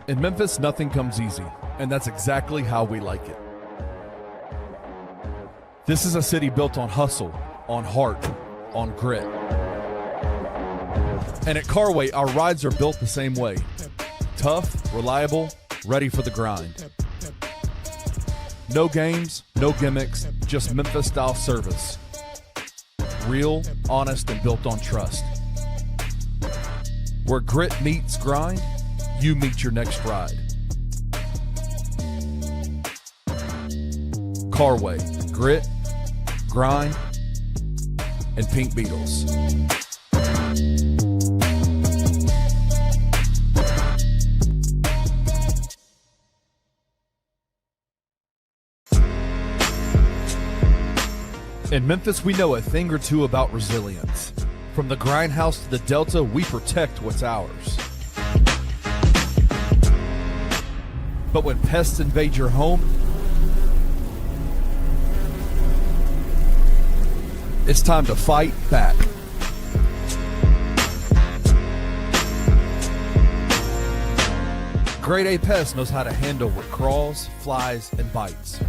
In Memphis, nothing comes easy, and that's exactly how we like it. This is a city built on hustle, on heart, on grit. And at Carway, our rides are built the same way. Tough, reliable, ready for the grind. No games, no gimmicks, just Memphis-style service. Real, honest, and built on trust. Where grit meets grind, you meet your next ride. Carway, grit, grind, and Pink Beetles. In Memphis, we know a thing or two about resilience. From the grindhouse to the Delta, we protect what's ours. But when pests invade your home, it's time to fight back. Grade A Pest knows how to handle what crawls, flies, and bites.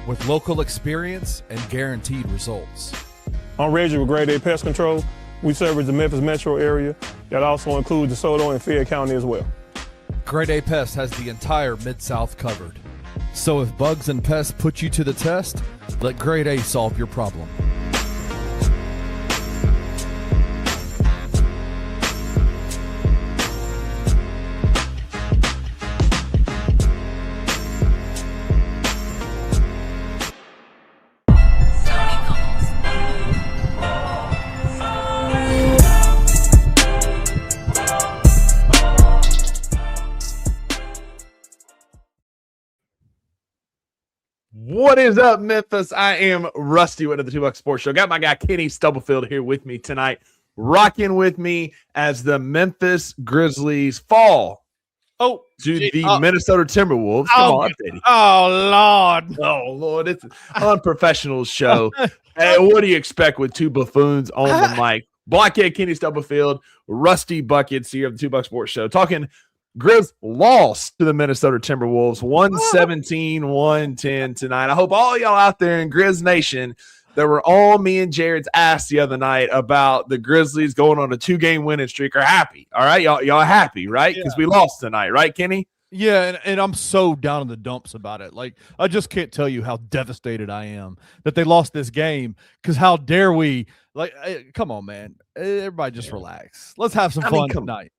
With local experience and guaranteed results. I'm Reggie with Grade A Pest Control. We service the Memphis metro area. That also includes DeSoto and Fayette County as well. Grade A Pest has the entire Mid-South covered. So if bugs and pests put you to the test, let Grade A solve your problem. What is up, Memphis? I am Rusty with the $2 Sports Show. Got my guy Kenny Stubblefield here with me tonight, rocking with me as the Memphis Grizzlies fall to the Minnesota Timberwolves. Come on, Eddie. Oh, Lord. It's an unprofessional show. Hey, what do you expect with two buffoons on the mic? Blockhead Kenny Stubblefield, Rusty Buckets here of the $2 Sports Show, talking Grizz lost to the Minnesota Timberwolves 117-110 tonight. I hope all y'all out there in Grizz Nation that were on me and Jared's ass the other night about the Grizzlies going on a 2-game winning streak are happy. All right, y'all happy, right? Because we lost tonight, right, Kenny? Yeah, and I'm so down in the dumps about it. Like, I just can't tell you how devastated I am that they lost this game, because how dare we? Like, come on, man. Everybody just relax. Let's have some fun tonight.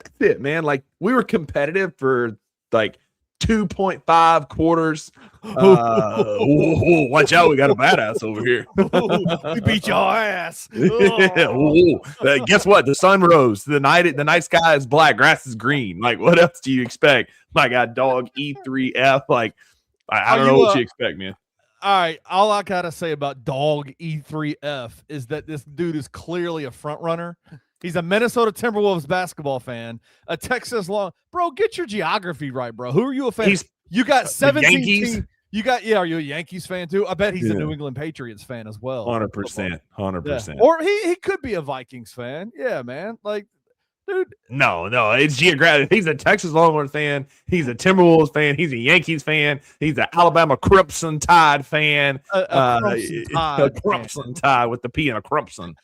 That's it, man. Like, we were competitive for like 2.5 quarters. Watch out, we got a badass over here. We beat your ass. Guess what? The sun rose. The night sky is black, grass is green. Like, what else do you expect? My God, dog E3F. Like, I don't know what you expect, man. All right, all I gotta say about dog E3F is that this dude is clearly a front runner. He's a Minnesota Timberwolves basketball fan, a Texas long. Bro, get your geography right, bro. Who are you a fan? You got 17 teams. You got, are you a Yankees fan too? I bet he's a New England Patriots fan as well. 100%. 100%. Yeah. Or he could be a Vikings fan. Yeah, man. Like, dude. No, it's geographic. He's a Texas Longhorn fan. He's a Timberwolves fan. He's a Yankees fan. He's an Alabama Crimson Tide fan. A Crimson Tide with the P and a Crimson.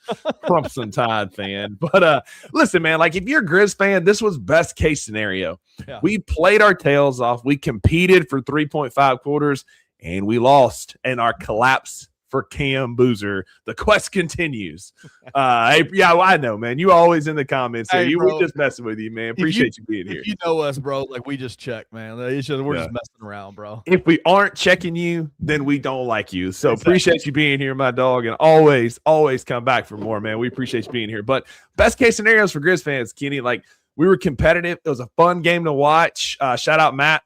Crimson Tide fan. But listen, man, like, if you're a Grizz fan, this was best case scenario. Yeah. We played our tails off. We competed for 3.5 quarters, and we lost. And our collapse for Cam Boozer. The quest continues. I know, man. You always in the comments. Hey, we're just messing with you, man. Appreciate you being here. You know us, bro. Like, we just check, man. We're just messing around, bro. If we aren't checking you, then we don't like you. So appreciate you being here, my dog, and always come back for more, man. We appreciate you being here. But best case scenarios for Grizz fans, Kenny, like, we were competitive. It was a fun game to watch. Shout out Matt,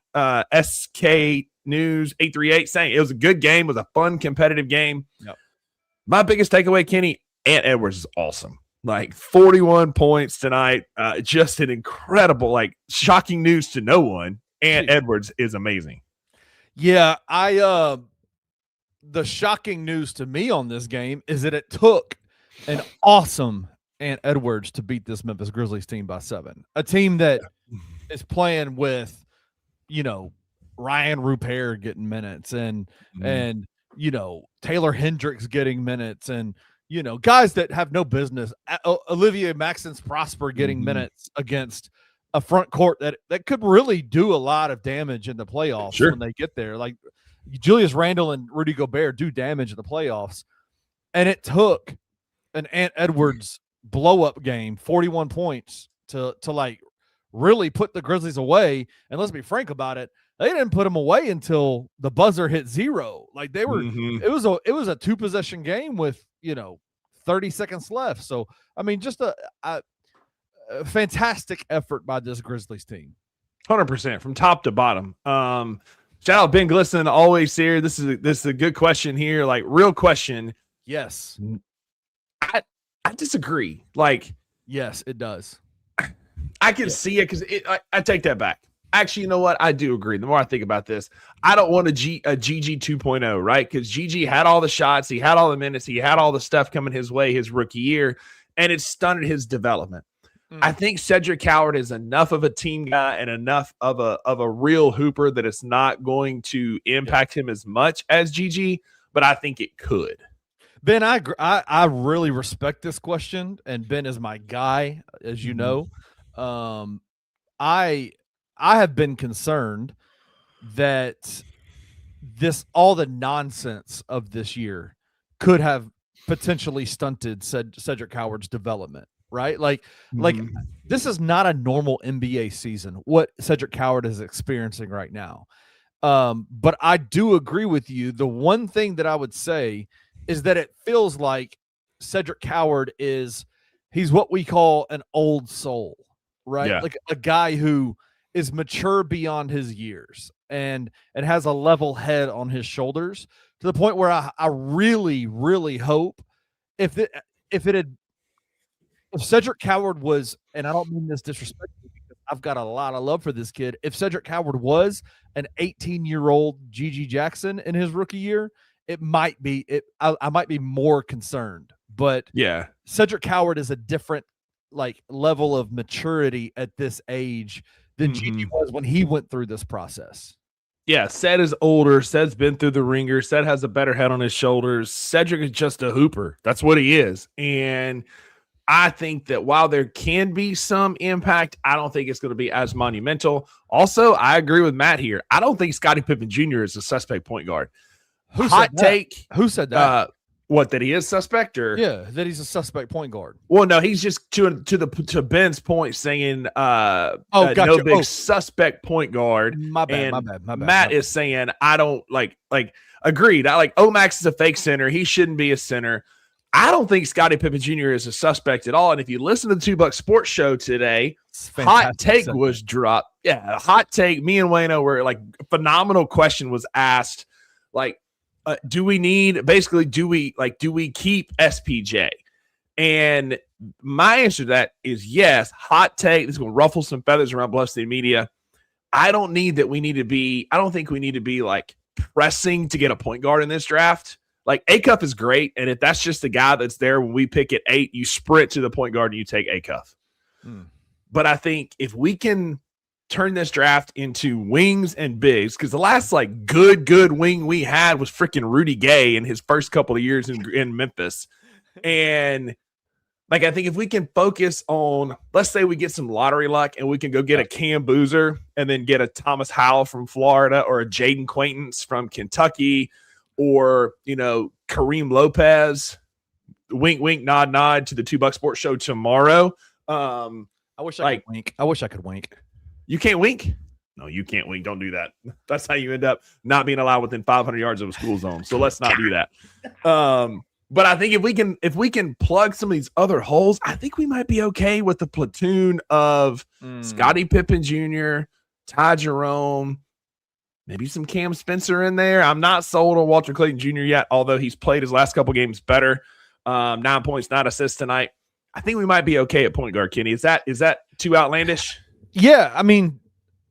SK News 838 saying it was a good game. It was a fun, competitive game. Yep. My biggest takeaway, Kenny, Ant Edwards is awesome. Like, 41 points tonight. Just an incredible, like, shocking news to no one. Ant Edwards is amazing. Yeah, the shocking news to me on this game is that it took an awesome Ant Edwards to beat this Memphis Grizzlies team by 7. A team that is playing with, Ryan Rupert getting minutes and Taylor Hendricks getting minutes and guys that have no business. Olivier Maxence Prosper getting minutes against a front court that could really do a lot of damage in the playoffs when they get there. Like Julius Randle and Rudy Gobert do damage in the playoffs. And it took an Ant Edwards blow-up game, 41 points, to like really put the Grizzlies away. And let's be frank about it, they didn't put them away until the buzzer hit 0. Like they were, it was a 2-possession game with 30 seconds left. So I mean, just a fantastic effort by this Grizzlies team. 100% from top to bottom. Shout out Ben Glisson, always here. This is a good question here, like real question. Yes, I disagree. Like, yes, it does. I can see it because I take that back. Actually, you know what? I do agree. The more I think about this, I don't want a GG 2.0, right? Because GG had all the shots, he had all the minutes, he had all the stuff coming his way his rookie year, and it stunted his development. I think Cedric Howard is enough of a team guy and enough of a real hooper that it's not going to impact him as much as GG, but I think it could. Ben, I really respect this question, and Ben is my guy, as you know. I have been concerned that all the nonsense of this year could have potentially stunted Cedric Howard's development, right? Like this is not a normal NBA season, what Cedric Howard is experiencing right now. But I do agree with you. The one thing that I would say is that it feels like Cedric Howard he's what we call an old soul, right? Yeah. Like a guy who is mature beyond his years and has a level head on his shoulders to the point where I really, really hope if Cedric Howard was, and I don't mean this disrespectfully because I've got a lot of love for this kid. If Cedric Howard was an 18-year-old Gigi Jackson in his rookie year, it might be I might be more concerned. But yeah, Cedric Howard is a different level of maturity at this age than Gigi was when he went through this process. Yeah, Ced is older. Ced's been through the ringer. Ced has a better head on his shoulders. Cedric is just a hooper. That's what he is. And I think that while there can be some impact, I don't think it's going to be as monumental. Also, I agree with Matt here. I don't think Scottie Pippen Jr. is a suspect point guard. Hot take. Who said that? What, that he is suspect, or that he's a suspect point guard? Well, no, he's just to Ben's point saying gotcha. No big suspect point guard. My bad. Matt is saying I don't like agreed. I like Omax is a fake center. He shouldn't be a center. I don't think Scottie Pippen Jr. is a suspect at all. And if you listen to the 2 Buck Sports Show today, hot take was dropped. Yeah, hot take. Me and Wayno were phenomenal question was asked. Do we keep SPJ? And my answer to that is yes. Hot take. This is going to ruffle some feathers around Bluff City media. I don't think we need to be pressing to get a point guard in this draft. Acuff is great, and if that's just the guy that's there when we pick at 8, you sprint to the point guard and you take Acuff. But I think if we can turn this draft into wings and bigs, because the last good wing we had was freaking Rudy Gay in his first couple of years in Memphis. And I think if we can focus on, let's say we get some lottery luck and we can go get a Cam Boozer and then get a Thomas Howell from Florida or a Jaden Quaintance from Kentucky, or, Kareem Lopez, wink, wink, nod, nod to the 2 Buck Sports Show tomorrow. I wish I could wink. I wish I could wink. You can't wink? No, you can't wink. Don't do that. That's how you end up not being allowed within 500 yards of a school zone. So let's not do that. But I think if we can plug some of these other holes, I think we might be okay with the platoon of Scottie Pippen Jr., Ty Jerome, maybe some Cam Spencer in there. I'm not sold on Walter Clayton Jr. yet, although he's played his last couple games better. 9 points, 9 assists tonight. I think we might be okay at point guard, Kenny. Is that too outlandish? Yeah, I mean,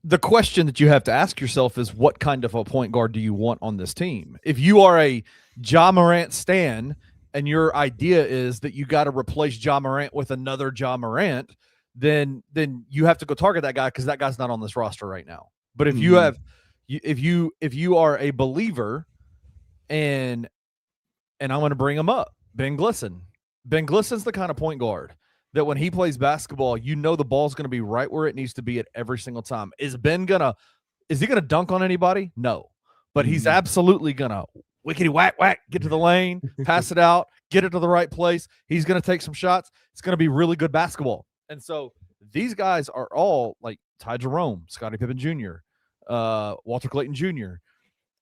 the question that you have to ask yourself is what kind of a point guard do you want on this team? If you are a Ja Morant stan and your idea is that you got to replace Ja Morant with another Ja Morant, then you have to go target that guy because that guy's not on this roster right now. But if you have, if you are a believer, and I'm going to bring him up, Ben Glisson. Ben Glisson's the kind of point guard that when he plays basketball, you know the ball's going to be right where it needs to be at every single time. Is he going to dunk on anybody? No. But he's absolutely going to wickety whack, get to the lane, pass it out, get it to the right place. He's going to take some shots. It's going to be really good basketball. And so these guys are all like Ty Jerome, Scottie Pippen Jr., Walter Clayton Jr.,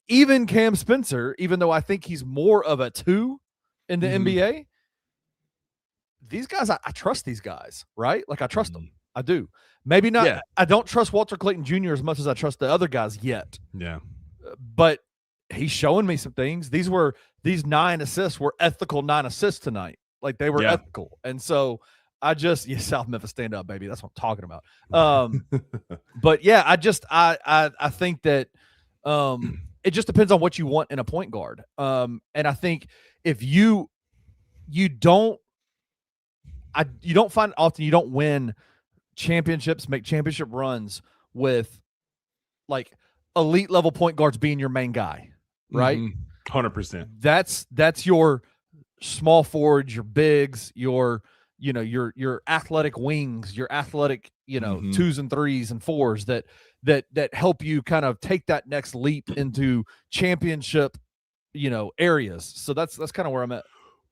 even Cam Spencer, even though I think he's more of a 2 in the NBA. These guys, I trust these guys, right? Like I trust them. I do. Maybe not. Yeah. I don't trust Walter Clayton Jr. as much as I trust the other guys yet. Yeah. But he's showing me some things. These 9 assists were ethical 9 assists tonight. Like they were ethical. And so South Memphis, stand up, baby. That's what I'm talking about. But yeah, I think that it just depends on what you want in a point guard. And I think if you don't find often you don't win championships, make championship runs with like elite level point guards being your main guy, right? 100%. That's your small forwards, your bigs, your athletic wings, your athletic, 2s and 3s and 4s that help you kind of take that next leap into championship, areas. So that's kind of where I'm at.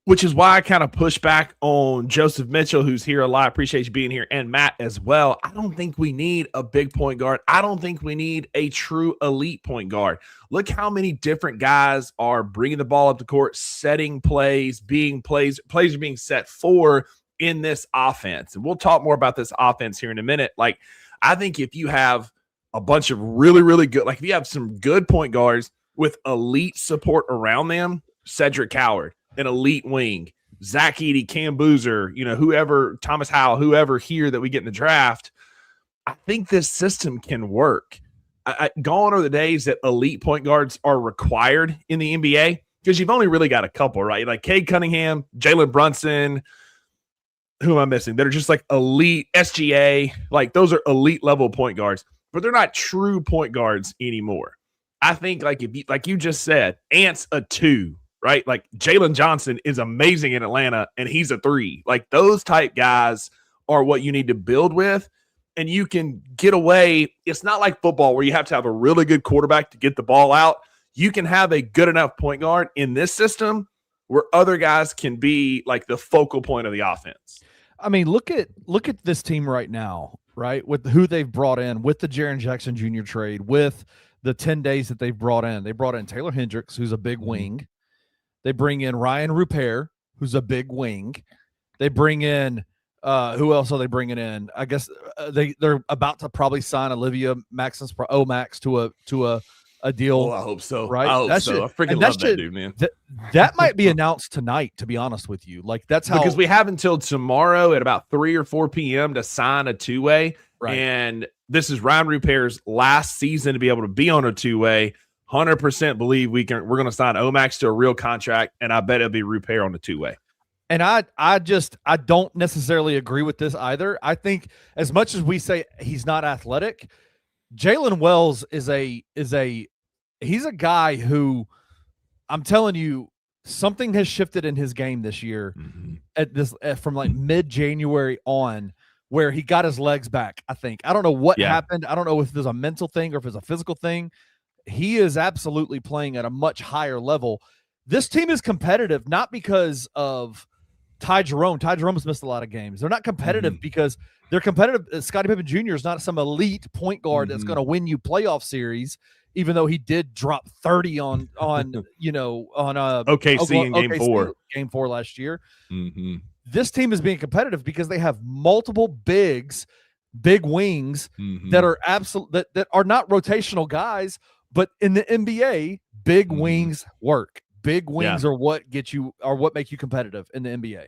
Which is why I kind of push back on Joseph Mitchell, who's here a lot. Appreciate you being here, and Matt as well. I don't think we need a big point guard. I don't think we need a true elite point guard. Look how many different guys are bringing the ball up the court, setting plays, plays are being set for in this offense. And we'll talk more about this offense here in a minute. Like, I think if you have a bunch of really, really good, like if you have some good point guards with elite support around them, Cedric Coward, an elite wing, Zach Edey, Cam Boozer, whoever, Thomas Howell, whoever here that we get in the draft, I think this system can work. Gone are the days that elite point guards are required in the NBA because you've only really got a couple, right? Like Cade Cunningham, Jalen Brunson, who am I missing? That are just like elite SGA. Like those are elite level point guards, but they're not true point guards anymore. I think like you just said, Ant's a 2. Right? Like Jalen Johnson is amazing in Atlanta and he's a 3. Like those type guys are what you need to build with. And you can get away. It's not like football where you have to have a really good quarterback to get the ball out. You can have a good enough point guard in this system where other guys can be like the focal point of the offense. I mean, look at this team right now, right? With who they've brought in, with the Jaren Jackson Jr. trade, with the 10 days that they've brought in. They brought in Taylor Hendricks, who's a big wing. They bring in Ryan Rupert, who's a big wing. They bring in who else are they bringing in? I guess they're about to probably sign Olivia Maxence Omax to a deal. Oh, I hope so. Right? I hope so. I freaking love that dude, man. That might be announced tonight, to be honest with you. Like that's how, because we have until tomorrow at about 3 or 4 p.m. to sign a 2-way. Right. And this is Ryan Rupert's last season to be able to be on a 2-way. 100% believe we're going to sign Omax to a real contract, and I bet it'll be Rupert on the 2-way. And I don't necessarily agree with this either. I think as much as we say he's not athletic, Jalen Wells is he's a guy who, I'm telling you, something has shifted in his game this year from like mid-January on, where he got his legs back. I think, I don't know what happened. I don't know if there's a mental thing or if it's a physical thing. He is absolutely playing at a much higher level. This team is competitive, not because of Ty Jerome. Ty Jerome has missed a lot of games. They're not competitive because they're competitive. Scottie Pippen Jr. is not some elite point guard that's going to win you playoff series, even though he did drop 30 on OKC in game 4 last year. This team is being competitive because they have multiple big wings that are that are not rotational guys. But in the NBA, big wings work. Big wings are what make you competitive in the NBA.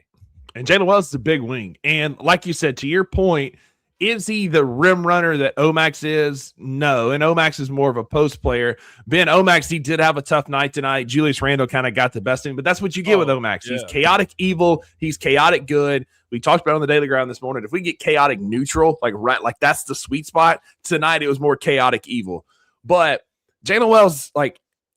And Jalen Wells is a big wing. And like you said, to your point, Is he the rim runner that Omax is? No. And Omax is more of a post player. Ben Omax, he did have a tough night tonight. Julius Randle kind of got the best of him, but that's what you get with Omax. Yeah. He's chaotic evil. He's chaotic good. We talked about it on the Daily Ground this morning. If we get chaotic neutral, like that's the sweet spot. Tonight it was more chaotic evil. But Jalen Wells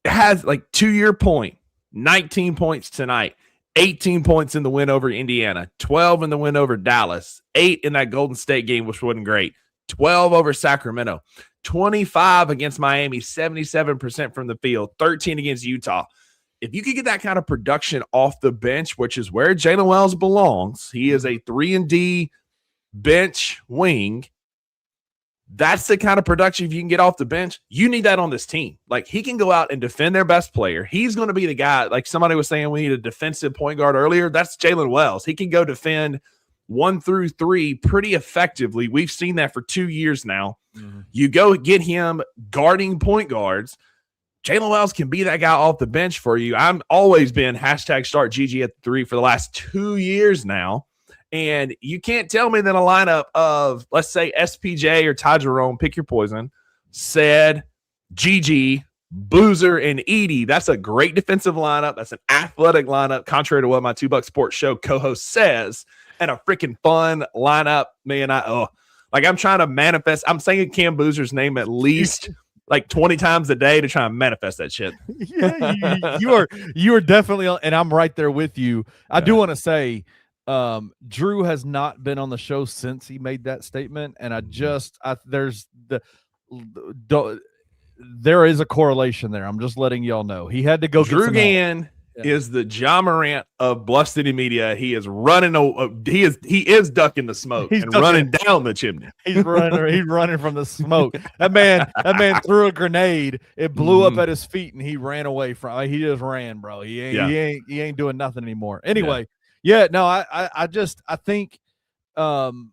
has 2-year point, 19 points tonight. 18 points in the win over Indiana, 12 in the win over Dallas, 8 in that Golden State game, which wasn't great, 12 over Sacramento, 25 against Miami, 77% from the field, 13 against Utah. If you could get that kind of production off the bench, which is where Jalen Wells belongs, he is a 3-and-D bench wing. That's the kind of production if you can get off the bench. You need that on this team. Like, he can go out and defend their best player. He's going to be the guy. Like somebody was saying, we need a defensive point guard earlier. That's Jalen Wells. He can go defend 1 through 3 pretty effectively. We've seen that for 2 years now. Mm-hmm. You go get him guarding point guards. Jalen Wells can be that guy off the bench for you. I've always been #start GG at the 3 for the last 2 years now. And you can't tell me that a lineup of, let's say, SPJ or Ty Jerome, pick your poison, said GG, Boozer, and Edey. That's a great defensive lineup. That's an athletic lineup, contrary to what my $2 Sports Show co-host says, and a freaking fun lineup. Man, I'm trying to manifest. I'm saying Cam Boozer's name at least 20 times a day to try and manifest that shit. Yeah, you are definitely, and I'm right there with you. I do want to say, Drew has not been on the show since he made that statement, and there is a correlation there. I'm just letting y'all know. He had to go. Drew Gann is the Ja Morant of Bluff City media. He is running. He is ducking the smoke and running down the chimney. He's running from the smoke. That man threw a grenade. It blew up at his feet, and he ran away from. He just ran, bro. He ain't doing nothing anymore. Anyway. Yeah, no, I think I'm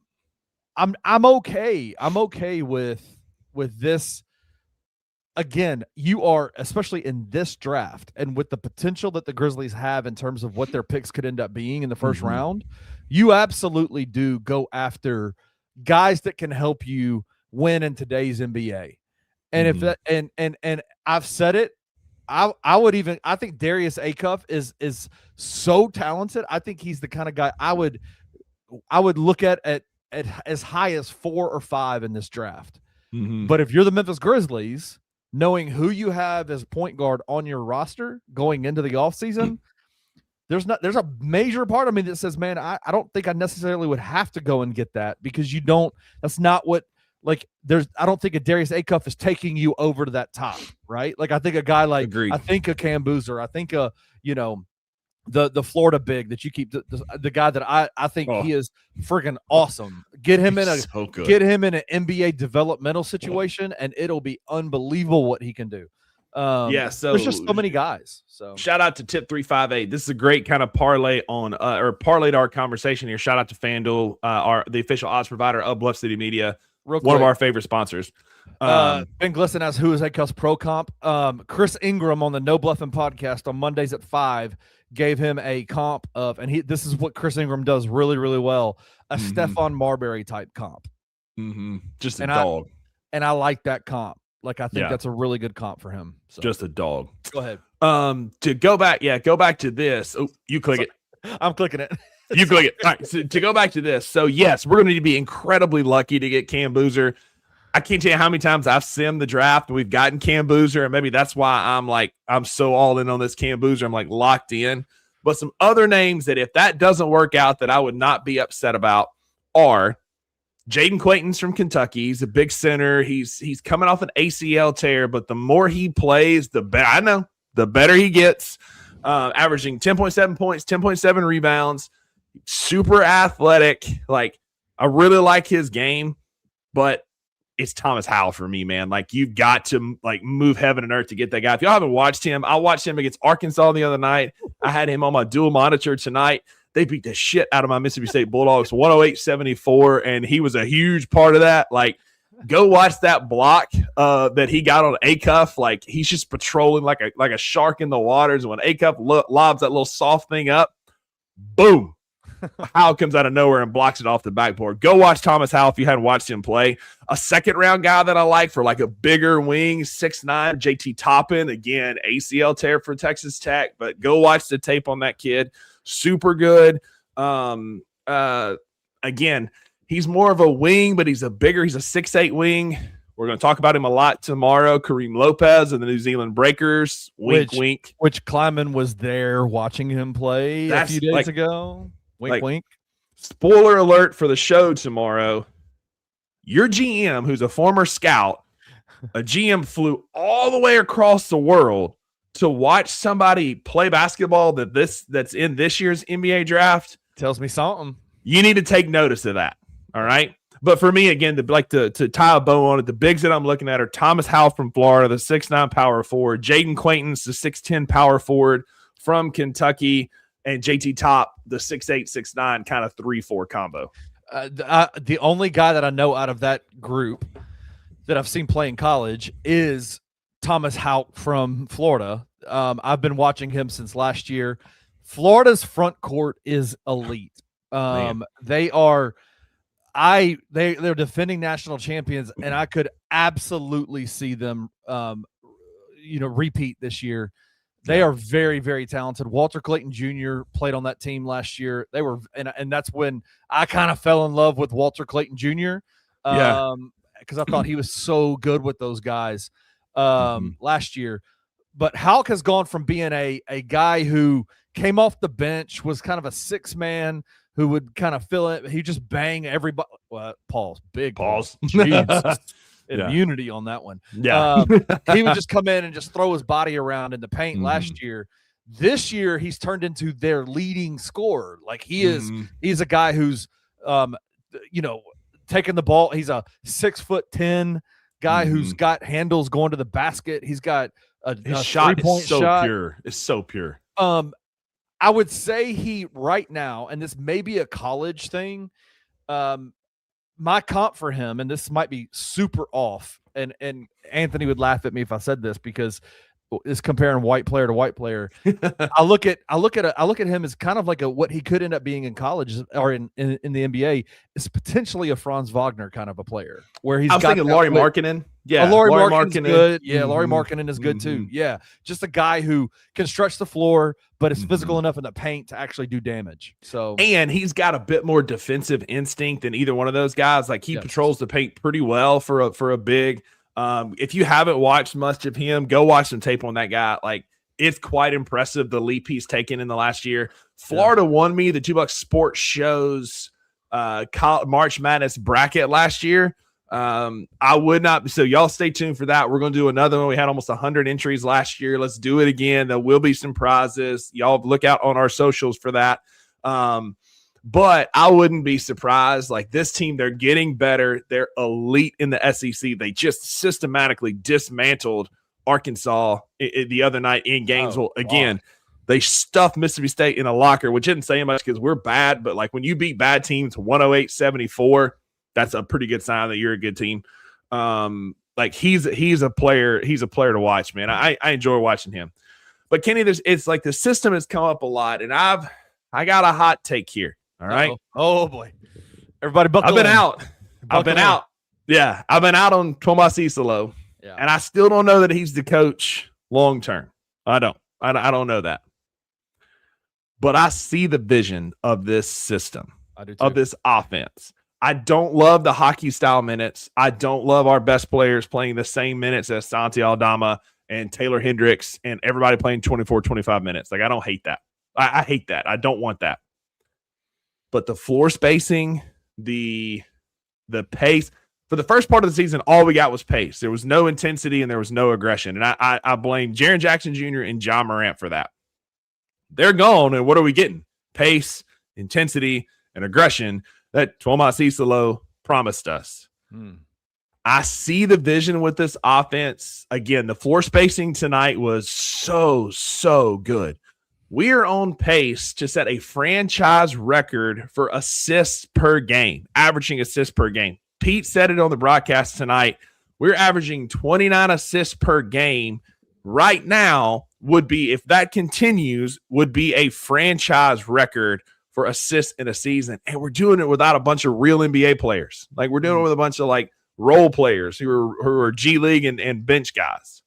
okay. I'm okay with this. Again, you are, especially in this draft and with the potential that the Grizzlies have in terms of what their picks could end up being in the first round, you absolutely do go after guys that can help you win in today's NBA. And if that and I've said it, I think Darius Acuff is so talented. I think he's the kind of guy I would look at as high as 4 or 5 in this draft. Mm-hmm. But if you're the Memphis Grizzlies, knowing who you have as point guard on your roster going into the offseason, there's a major part of me that says, man, I don't think I necessarily would have to go and get that, because that's not what. I don't think a Darius Acuff is taking you over to that top, right? Like, I think a guy like, Agreed. I think a Cam Boozer, I think the Florida big that you keep, the guy that I think he is freaking awesome. Get him in an NBA developmental situation, and it'll be unbelievable what he can do. So there's just so many guys. So shout out to Tip 358. This is a great kind of parlay on parlay to our conversation here. Shout out to FanDuel, the official odds provider of Bluff City Media. One of our favorite sponsors. Ben Glisson asks, who is Acuff's pro comp? Chris Ingram on the No Bluffing podcast on Mondays at 5 gave him a comp of, and this is what Chris Ingram does really, really well, a Stephon Marbury type comp. Mm-hmm. Just a dog. I like that comp. Like, I think that's a really good comp for him. So. Just a dog. Go ahead. To go back to this. Oh, you click it. I'm clicking it. You click it. All right. So to go back to this. So yes, we're going to need to be incredibly lucky to get Cam Boozer. I can't tell you how many times I've simmed the draft and we've gotten Cam Boozer, and maybe that's why I'm so all in on this Cam Boozer. I'm locked in. But some other names that, if that doesn't work out, that I would not be upset about are Jaden Quaintance from Kentucky. He's a big center. He's coming off an ACL tear, but the more he plays, the better. I know, the better he gets. Averaging 10.7 points, 10.7 rebounds. Super athletic. I really like his game, but it's Thomas Howell for me, man. You've got to move heaven and earth to get that guy. If y'all haven't watched him, I watched him against Arkansas the other night. I had him on my dual monitor tonight. They beat the shit out of my Mississippi State Bulldogs 108-74, and he was a huge part of that. Go watch that block that he got on Acuff. He's just patrolling like a shark in the waters. When Acuff lobs that little soft thing up, boom. Howell comes out of nowhere and blocks it off the backboard. Go watch Thomas Howell if you hadn't watched him play. A second-round guy that I like for like a bigger wing, 6'9", JT Toppin. Again, ACL tear for Texas Tech, but go watch the tape on that kid. Super good. Again, he's more of a wing, but he's a 6'8" wing. We're going to talk about him a lot tomorrow. Kareem Lopez and the New Zealand Breakers. Wink, wink. Which Kleiman was there watching him play a few days ago. Wink, wink. Spoiler alert for the show tomorrow. Your GM, who's a former scout, a GM flew all the way across the world to watch somebody play basketball that's in this year's NBA draft. Tells me something. You need to take notice of that. All right. But for me, again, to tie a bow on it, the bigs that I'm looking at are Thomas Howell from Florida, the 6'9" power forward, Jaden Quaintance, the 6'10" power forward from Kentucky, and JT Top, the 6'8", 6'9", kind of 3-4 combo. The only guy that I know out of that group that I've seen play in college is Thomas Howell from Florida. I've been watching him since last year. Florida's front court is elite. They're defending national champions, and I could absolutely see them, repeat this year. They are very, very talented. Walter Clayton Jr. played on that team last year. They were, and that's when I kind of fell in love with Walter Clayton Jr. Because I thought he was so good with those guys last year. But Houck has gone from being a guy who came off the bench, was kind of a six-man who would kind of fill it. He just bang everybody. Well, big pause. Jeez. Immunity on that one. Yeah. He would just come in and just throw his body around in the paint last year. This year, he's turned into their leading scorer. Like he's a guy who's, taking the ball. He's a 6'10" guy who's got handles going to the basket. He's got his shot is so shot. pure. It's so pure. I would say he right now, and this may be a college thing. My comp for him, and this might be super off, and Anthony would laugh at me if I said this because it's comparing white player to white player. I look at him as kind of like what he could end up being in college or in the NBA is potentially a Franz Wagner kind of a player where he's. I'm thinking Lauri Markkanen. Yeah, Lauri Markkanen good. Yeah, Lauri Markkanen is good too. Yeah, just a guy who can stretch the floor, but is physical enough in the paint to actually do damage. And he's got a bit more defensive instinct than either one of those guys. Like he patrols the paint pretty well for a big. If you haven't watched much of him, go watch some tape on that guy. Like it's quite impressive the leap he's taken in the last year. Florida won me the $2 Sports Show's March Madness bracket last year. I would not. So y'all stay tuned for that. We're going to do another one. We had almost 100 entries last year. Let's do it again. There will be some prizes. Y'all look out on our socials for that. But I wouldn't be surprised. Like this team, they're getting better. They're elite in the SEC. They just systematically dismantled Arkansas the other night in Gainesville. Again, they stuffed Mississippi State in a locker, which isn't saying much because we're bad. But like when you beat bad teams 108-74, that's a pretty good sign that you're a good team. Like he's a player. He's a player to watch, man. I enjoy watching him. But Kenny, it's like the system has come up a lot, and I got a hot take here. All right. Oh boy. Everybody buckle I've been in. out. I've been out. Yeah. I've been out on Tomas Isolo. Yeah. And I still don't know that he's the coach long term. I don't know that. But I see the vision of this system. I do too. Of this offense. I don't love the hockey style minutes. I don't love our best players playing the same minutes as Santi Aldama and Taylor Hendricks and everybody playing 24, 25 minutes. Like I don't hate that. I hate that. I don't want that. But the floor spacing, the pace, for the first part of the season, all we got was pace. There was no intensity and there was no aggression. And I blame Jaren Jackson Jr. and John Morant for that. They're gone, and what are we getting? Pace, intensity, and aggression that Tomas Isolo promised us. I see the vision with this offense. Again, the floor spacing tonight was so good. We are on pace to set a franchise record for assists per game, averaging assists per game. Pete said it on the broadcast tonight. We're averaging 29 assists per game. Right now would be, if that continues, would be a franchise record for assists in a season, and we're doing it without a bunch of real NBA players. Like we're doing it with a bunch of like role players who are G League and bench guys.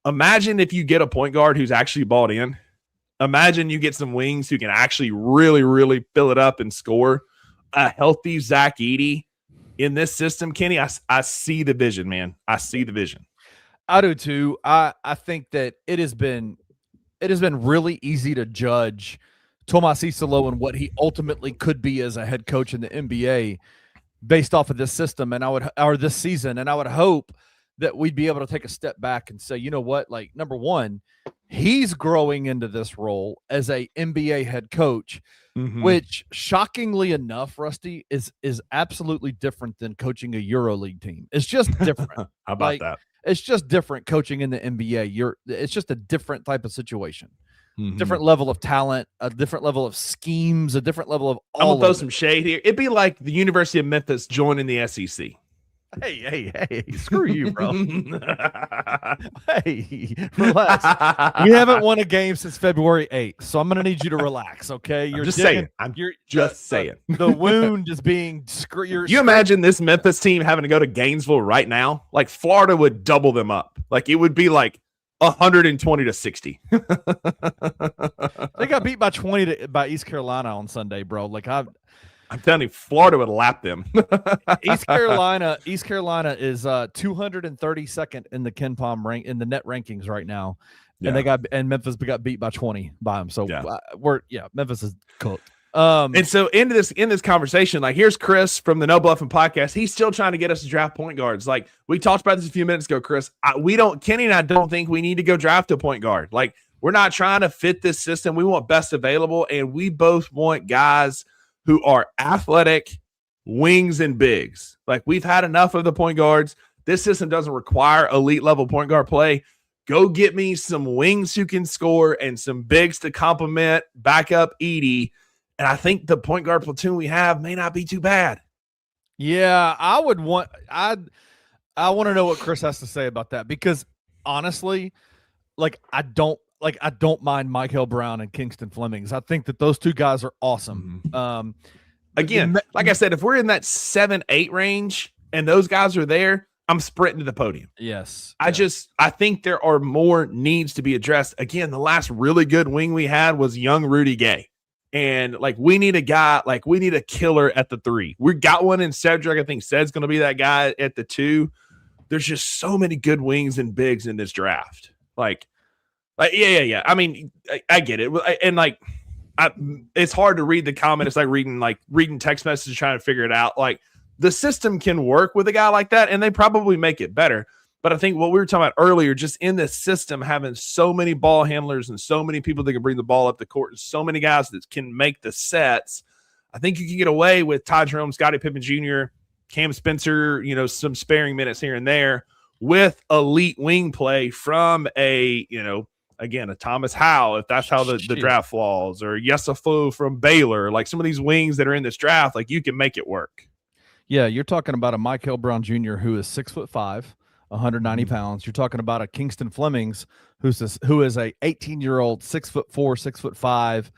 Imagine if you get a point guard who's actually bought in. Imagine you get some wings who can actually really, really fill it up and score. A healthy Zach Edey in this system, Kenny, I see the vision, man. I see the vision. I do too. I think that it has been really easy to judge Tomas Isolo and what he ultimately could be as a head coach in the NBA based off of this system this season. And I would hope that we'd be able to take a step back and say, you know what, like number one, he's growing into this role as a NBA head coach, which shockingly enough, Rusty, is absolutely different than coaching a EuroLeague team. It's just different. How about that? It's just different coaching in the NBA. It's just a different type of situation. Different level of talent, a different level of schemes, a different level of all. I'm gonna throw some shade here. It'd be like the University of Memphis joining the SEC. Hey, screw you, bro. Hey, relax. We haven't won a game since February 8th, so I'm going to need you to relax, okay? You're just saying. You're just saying. The wound is being You imagine this Memphis team having to go to Gainesville right now? Like Florida would double them up. Like it would be like 120-60. They got beat by 20 by East Carolina on Sunday, bro. Like I'm telling you, Florida would lap them. East Carolina is 232nd in the KenPom rank in the net rankings right now, and Memphis got beat by 20 by them. So Memphis is cooked. And so in this conversation, like here's Chris from the No Bluffing podcast. He's still trying to get us to draft point guards. Like we talked about this a few minutes ago, Chris. Kenny and I don't think we need to go draft a point guard. Like we're not trying to fit this system. We want best available, and we both want guys who are athletic, wings, and bigs. Like we've had enough of the point guards. This system doesn't require elite level point guard play. Go get me some wings who can score and some bigs to complement backup Edey. And I think the point guard platoon we have may not be too bad. Yeah, I want to know what Chris has to say about that, because honestly, I don't mind Michael Brown and Kingston Flemings. I think that those two guys are awesome. Again, like I said, if we're in that 7-8 range and those guys are there, I'm sprinting to the podium. Yes. I think there are more needs to be addressed. Again, the last really good wing we had was young Rudy Gay. And we need a guy, we need a killer at the 3. We got one in Cedric. I think Ced's going to be that guy at the 2. There's just so many good wings and bigs in this draft. Yeah. I mean, I get it. And it's hard to read the comment. It's like reading text messages, trying to figure it out. Like the system can work with a guy like that, and they probably make it better. But I think what we were talking about earlier, just in this system, having so many ball handlers and so many people that can bring the ball up the court and so many guys that can make the sets, I think you can get away with Ty Jerome, Scottie Pippen Jr., Cam Spencer, some sparing minutes here and there with elite wing play from a Thomas Howell, if that's how the draft falls, or Yesufu from Baylor. Like some of these wings that are in this draft, you can make it work. Yeah, you're talking about a Michael Brown Jr. who is 6'5", 190 pounds. You're talking about a Kingston Flemings who is a 18-year-old, 6'4", 6'5"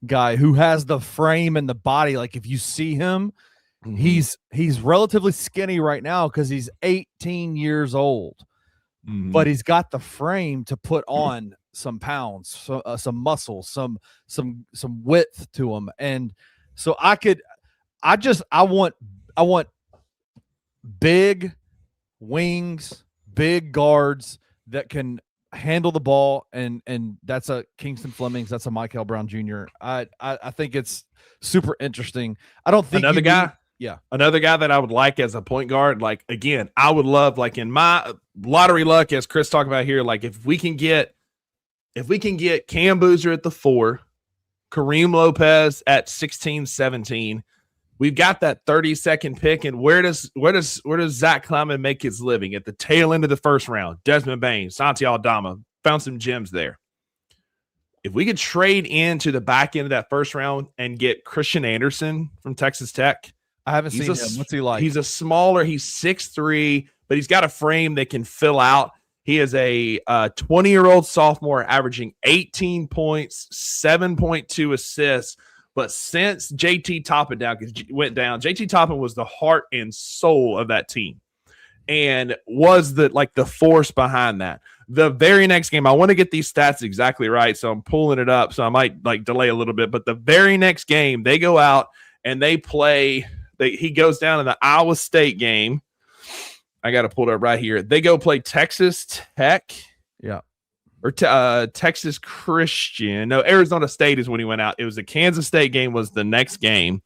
guy who has the frame and the body. Like if you see him, he's relatively skinny right now because he's 18 years old, but he's got the frame to put on some pounds, some muscle, some width to him. And so I want big wings, big guards that can handle the ball, and that's a Kingston Flemings, that's a Michael Brown Jr. I think it's super interesting. I don't think another guy that I would like as a point guard. Again, I would love, in my lottery luck, as Chris talked about here, if we can get Cam Boozer at the 4, Kareem Lopez at 16, 17. We've got that 32nd pick, and where does Zach Kleiman make his living? At the tail end of the first round, Desmond Bain, Santi Aldama, found some gems there. If we could trade into the back end of that first round and get Christian Anderson from Texas Tech. I haven't seen him. What's he like? He's 6'3", but he's got a frame that can fill out. He is a 20-year-old sophomore averaging 18 points, 7.2 assists, But since JT Toppin went down, JT Toppin was the heart and soul of that team and was the force behind that. The very next game, I want to get these stats exactly right, so I'm pulling it up, so I might delay a little bit. But the very next game, they go out and they play. He goes down in the Iowa State game. I got to pull it up right here. They go play Texas Tech. Yeah. Or Texas Christian. No, Arizona State is when he went out. It was the Kansas State game was the next game.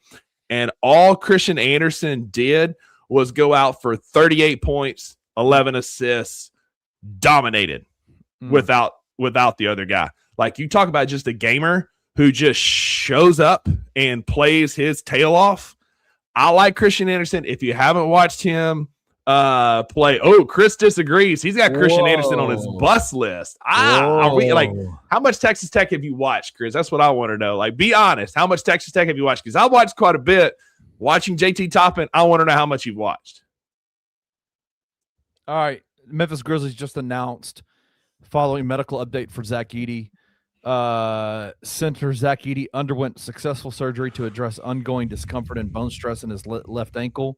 And all Christian Anderson did was go out for 38 points, 11 assists, dominated without the other guy. Like, you talk about just a gamer who just shows up and plays his tail off. I like Christian Anderson. If you haven't watched him play, Chris disagrees. He's got Christian Anderson on his bus list. Are we how much Texas Tech have you watched, Chris? That's what I want to know. Like, be honest. How much Texas Tech have you watched? Because I watched quite a bit. Watching JT Toppin, I want to know how much you've watched. All right. Memphis Grizzlies just announced following medical update for Zach Edey. Center Zach Edey underwent successful surgery to address ongoing discomfort and bone stress in his left ankle.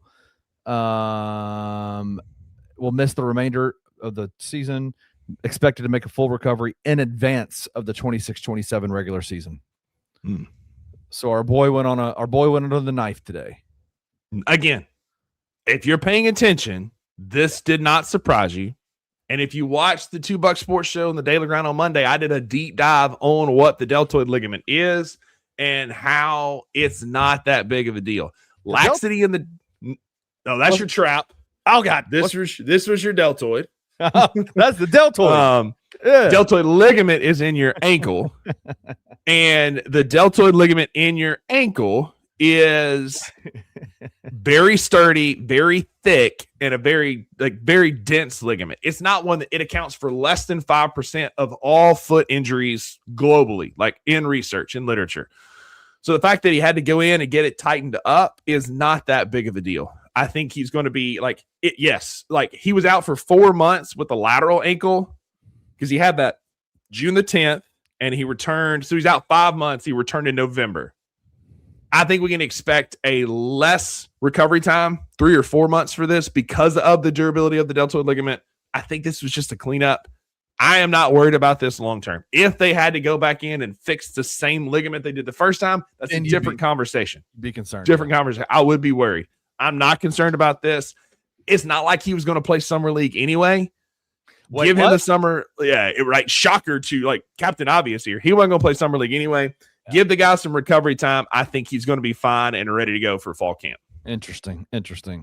Will miss the remainder of the season. Expected to make a full recovery in advance of the 26-27 regular season. So our boy went under the knife today. Again, if you're paying attention, this did not surprise you. And if you watched the $2 Sports Show and the Daily Grind on Monday, I did a deep dive on what the deltoid ligament is and how it's not that big of a deal. Laxity in the that's your trap. Oh God, this was your deltoid. That's the deltoid. Deltoid ligament is in your ankle, and the deltoid ligament in your ankle is very sturdy, very thick, and a very dense ligament. It's not one that it accounts for less than 5% of all foot injuries globally, like in research and literature. So the fact that he had to go in and get it tightened up is not that big of a deal. I think he's going to be he was out for 4 months with the lateral ankle because he had that June the 10th and he returned. So he's out 5 months. He returned in November. I think we can expect a less recovery time, 3 or 4 months for this because of the durability of the deltoid ligament. I think this was just a cleanup. I am not worried about this long term. If they had to go back in and fix the same ligament they did the first time, that's a different conversation. Be concerned. Different conversation. I would be worried. I'm not concerned about this. It's not like he was going to play summer league anyway. Give him the summer. Yeah, right. Shocker to Captain Obvious here. He wasn't going to play summer league anyway. Yeah. Give the guy some recovery time. I think he's going to be fine and ready to go for fall camp. Interesting.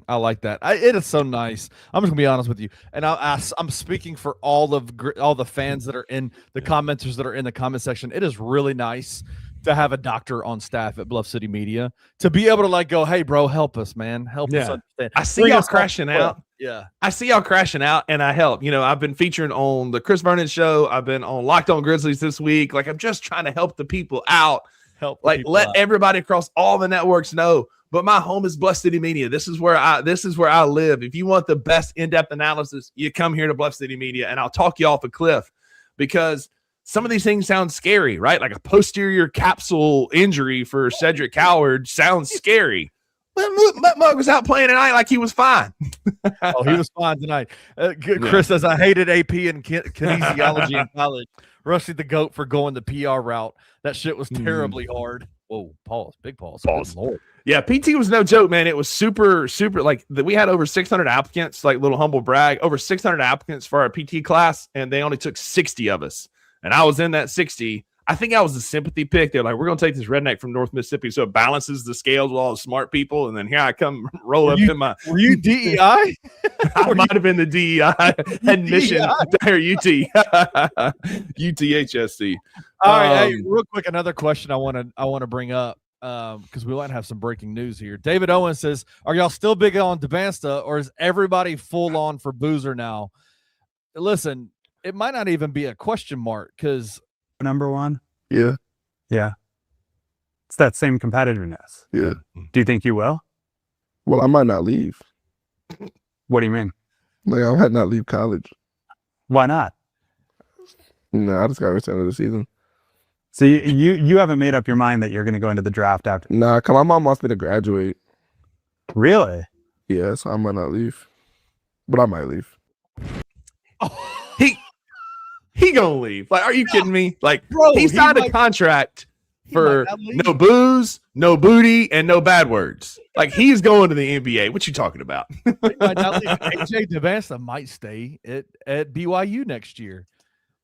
I like that. It is so nice. I'm just gonna be honest with you, and I'm speaking for all the fans that are in the commenters that are in the comment section. It is really nice to have a doctor on staff at Bluff City Media to be able to go, hey, bro, help us, man, help us understand. I see y'all crashing out. Yeah, I see y'all crashing out, and I help. I've been featuring on the Chris Vernon Show. I've been on Locked On Grizzlies this week. I'm just trying to help the people out. Let everybody across all the networks know. But my home is Bluff City Media. This is where I live. If you want the best in-depth analysis, you come here to Bluff City Media, and I'll talk you off a cliff because some of these things sound scary, right? Like a posterior capsule injury for Cedric Coward sounds scary. But Mug was out playing tonight like he was fine. He was fine tonight. Chris says, I hated AP and kinesiology in college. Rusty the GOAT for going the PR route. That shit was terribly hard. Whoa, pause. Big pause. Lord. Yeah, PT was no joke, man. It was super, super. We had over 600 applicants, little humble brag, over 600 applicants for our PT class, and they only took 60 of us. And I was in that 60. I think I was the sympathy pick. They're like, we're going to take this redneck from North Mississippi so it balances the scales with all the smart people. And then here I come roll up in my. Were you DEI? I might have been the DEI admission or UTHSC. All right. Hey, real quick, another question I want to bring up because we might have some breaking news here. David Owen says, are y'all still big on Devansta or is everybody full on for Boozer now? Listen, it might not even be a question mark because number one. Yeah. It's that same competitiveness. Yeah. Do you think you will? Well, I might not leave. What do you mean? I might not leave college. Why not? No, I just got to return to the season. So you haven't made up your mind that you're going to go into the draft after. Nah, cause my mom wants me to graduate. Really? Yeah, so I might not leave, but I might leave. He gonna leave. Like, are you kidding me? Like, Bro, he signed a might- contract he for might not leave. no booze, no booty, and no bad words. Like, he's going to the NBA. What you talking about? He might not leave. AJ Devasta might stay at BYU next year.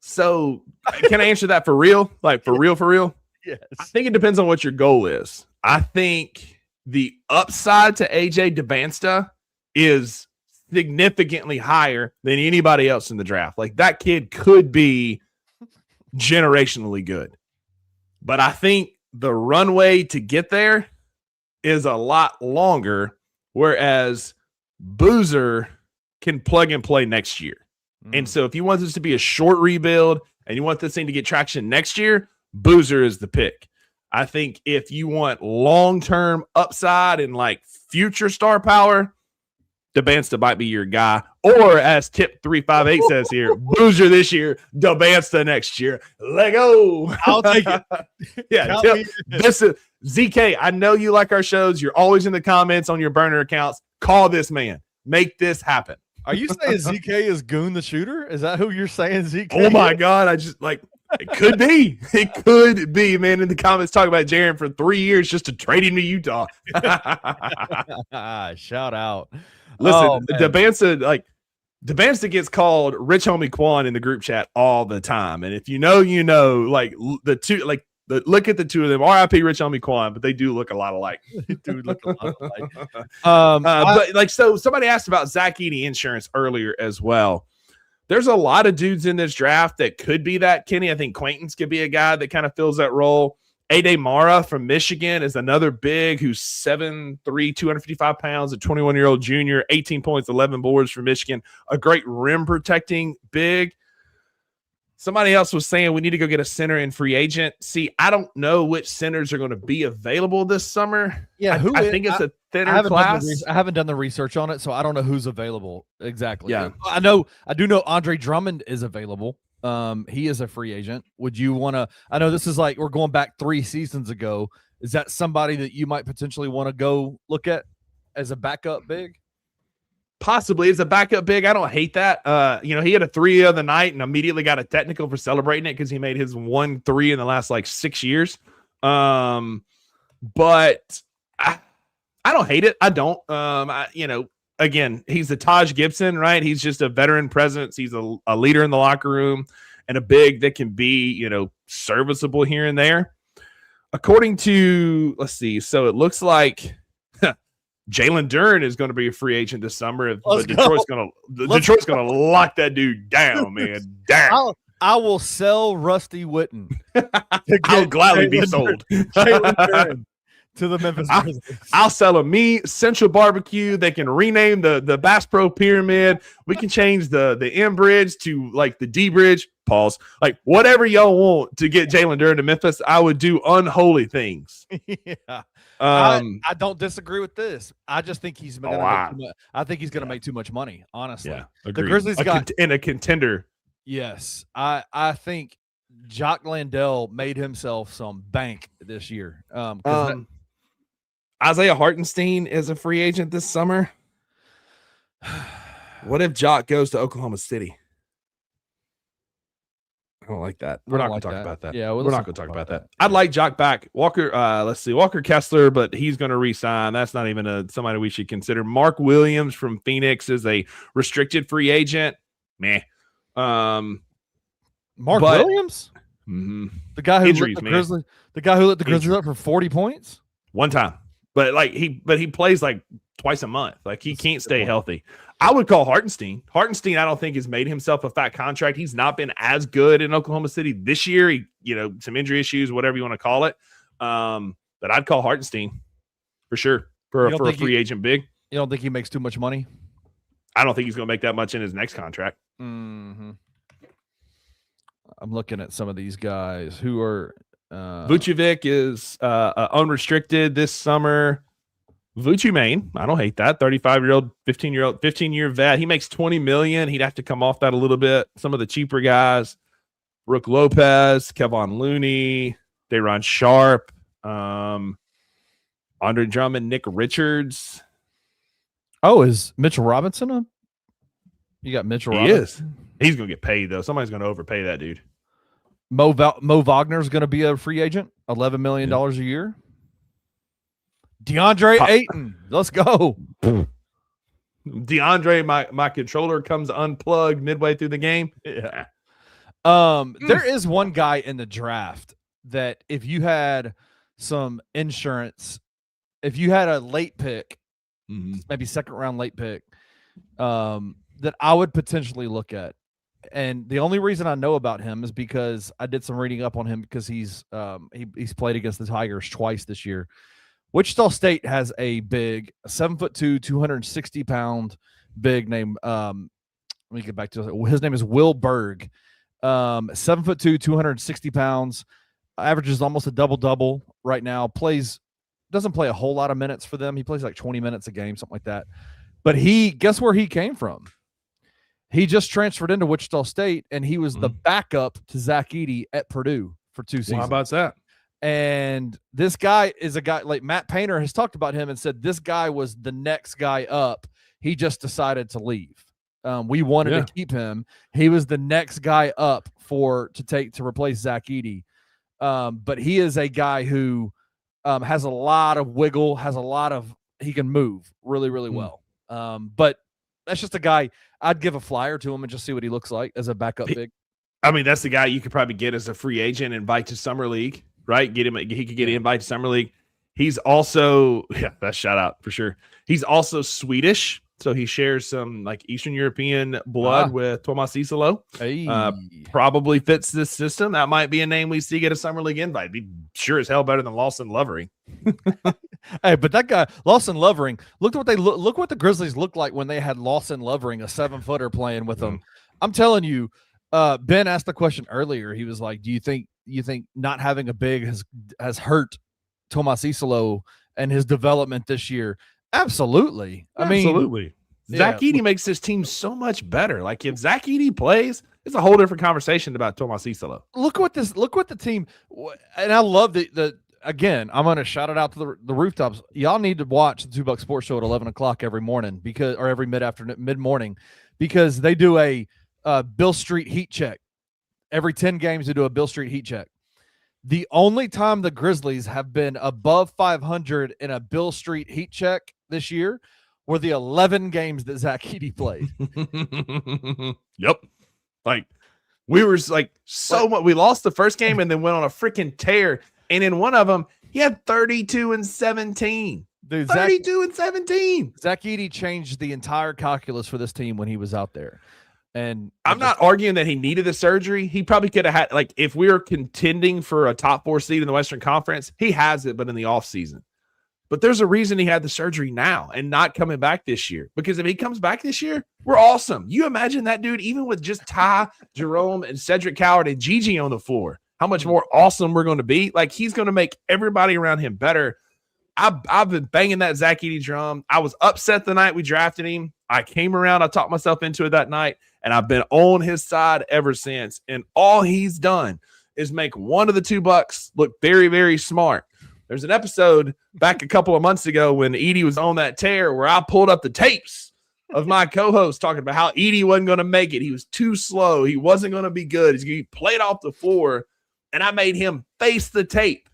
So, can I answer that for real? Like, for real, for real? Yes. I think it depends on what your goal is. I think the upside to AJ Devasta is significantly higher than anybody else in the draft. Like, that kid could be generationally good. But I think the runway to get there is a lot longer, whereas Boozer can plug and play next year. And so if you want this to be a short rebuild and you want this thing to get traction next year, Boozer is the pick. I think if you want long-term upside and like future star power, Devasta might be your guy. Or as Tip 358 says here, Boozer this year, Devasta next year. Let go. I'll take it. Yeah, Count Tip, me in. this is ZK. I know you like our shows. You're always in the comments on your burner accounts. Call this man. Make this happen. Are you saying ZK is Goon the shooter? Is that who you're saying, ZK? Oh my God. I just like it could be. It could be, man. In the comments, talk about Jaren for 3 years just to trade him to Utah. Shout out. Listen, man. Devasta gets called Rich Homie Quan in the group chat all the time. And if you know, you know, like the two, like look at the two of them, RIP Rich Homie Quan, but they do look a lot alike. Dude, look a lot alike. But like, so somebody asked about Zach Edey insurance earlier as well. There's a lot of dudes in this draft that could be that, Kenny. I think Quaintance could be a guy that kind of fills that role. Ade Mara from Michigan is another big who's 7'3", 255 pounds, a 21-year-old junior, 18 points, 11 boards for Michigan, a great rim protecting big. Somebody else was saying we need to go get a center in free agent. See, I don't know which centers are going to be available this summer. Yeah, I think it's a thinner class. I haven't done the research on it, so I don't know who's available exactly. Yeah. I do know Andre Drummond is available. He is a free agent. Would you want to? I know this is like we're going back 3 seasons ago. Is that somebody that you might potentially want to go look at as a backup big? Possibly as a backup big. I don't hate that. He had a 3 the other night and immediately got a technical for celebrating it because he made his 1 3 in the last like 6 years. But I don't hate it. I don't. Again, he's the Taj Gibson, right? He's just a veteran presence. He's a leader in the locker room and a big that can be, serviceable here and there. According to, let's see. So it looks like Jalen Duren is going to be a free agent this summer. But Detroit's going to lock that dude down, man. Down. I will sell Rusty Witten. I'll gladly be sold. Jalen Duren to the Memphis Grizzlies. I'll sell them me Central Barbecue. They can rename the Bass Pro Pyramid. We can change the M Bridge to like the D Bridge. Pause. Like whatever y'all want to get Jalen Duren to Memphis, I would do unholy things. Yeah. I don't disagree with this. I just think he's going to make too much. I think he's going to make too much money, honestly. Yeah, the Grizzlies in a contender. Yes. I think Jock Landale made himself some bank this year. Isaiah Hartenstein is a free agent this summer. What if Jock goes to Oklahoma City? I don't like that. We're not going to talk about that. Yeah, we're not going to talk about that. I'd like Jock back. Walker, let's see, Walker Kessler, but he's going to re-sign. That's not even somebody we should consider. Mark Williams from Phoenix is a restricted free agent. Meh. Mark Williams, the guy who injuries, the guy who let the Grizzlies up for 40 points one time, but he plays like twice a month. Like he can't stay healthy. I would call Hartenstein. Hartenstein, I don't think has made himself a fat contract. He's not been as good in Oklahoma City this year. He, some injury issues, whatever you want to call it. But I'd call Hartenstein for sure for a free agent big. You don't think he makes too much money? I don't think he's going to make that much in his next contract. Mm-hmm. I'm looking at some of these guys who are. Vucevic is unrestricted this summer. Vucci Main, I don't hate that. 35-year-old, 15-year vet. He makes $20 million. He'd have to come off that a little bit. Some of the cheaper guys, Brooke Lopez, Kevon Looney, Day'Ron Sharp, Andre Drummond, Nick Richards. Oh, is Mitchell Robinson? You got Mitchell Robinson? Is. He's going to get paid, though. Somebody's going to overpay that dude. Mo Wagner's going to be a free agent, $11 million a year. DeAndre Ayton, let's go. DeAndre, my controller comes unplugged midway through the game. Yeah. There is one guy in the draft that if you had some insurance, if you had a late pick, maybe second round late pick, that I would potentially look at. And the only reason I know about him is because I did some reading up on him because he's played against the Tigers twice this year. Wichita State has a big 7'2", 260-pound big named let me get back to it. His name is Will Berg. 7'2", 260 pounds, averages almost a double-double right now. Doesn't play a whole lot of minutes for them. He plays like 20 minutes a game, something like that. But guess where he came from? He just transferred into Wichita State, and he was the backup to Zach Edey at Purdue for 2 seasons. How about that? And this guy is a guy like Matt Painter has talked about him and said this guy was the next guy up. He just decided to leave. We wanted to keep him. He was the next guy up to replace Zach Edey. But he is a guy who has a lot of wiggle, he can move really, really well. But that's just a guy I'd give a flyer to him and just see what he looks like as a backup big. I mean, that's the guy you could probably get as a free agent, invite to Summer League, right? He could get an invite to Summer League. He's also, best shout out for sure. He's also Swedish. So he shares some like Eastern European blood with Tomas Isolo. Hey. Probably fits this system. That might be a name we see get a Summer League invite. Be sure as hell better than Lawson Lovering. Hey, but that guy, Lawson Lovering, look what the Grizzlies looked like when they had Lawson Lovering, a 7-footer playing with them. I'm telling you, Ben asked the question earlier. He was like, do you think not having a big has hurt Tomas Isolo and his development this year? Absolutely. Absolutely. Zach Edey makes this team so much better. Like if Zach Edey plays, it's a whole different conversation about Tomas Isolo. Look what the team, and I love again, I'm going to shout it out to the rooftops. Y'all need to watch the $2 Sports Show at 11 o'clock every morning or every mid-morning because they do a Bill Street heat check. Every 10 games they do a Bill Street heat check. The only time the Grizzlies have been above 500 in a Bill Street heat check this year were the 11 games that Zach Edey played. Yep. Like we were like much. We lost the first game and then went on a freaking tear. And in one of them, he had 32 and 17. Dude, 32 and 17. Zach Edey changed the entire calculus for this team when he was out there. And I'm not arguing that he needed the surgery. He probably could have had, like, if we were contending for a top 4 seed in the Western Conference, he has it, but in the offseason. But there's a reason he had the surgery now and not coming back this year. Because if he comes back this year, we're awesome. You imagine that dude, even with just Ty, Jerome, and Cedric Coward and Gigi on the floor, how much more awesome we're going to be. Like, he's going to make everybody around him better. I've been banging that Zach Edey drum. I was upset the night we drafted him. I came around. I talked myself into it that night. And I've been on his side ever since. And all he's done is make one of the two Bucks look very, very smart. There's an episode back a couple of months ago when Edey was on that tear where I pulled up the tapes of my co-host talking about how Edey wasn't going to make it. He was too slow. He wasn't going to be good. He's going to be played off the floor. And I made him face the tape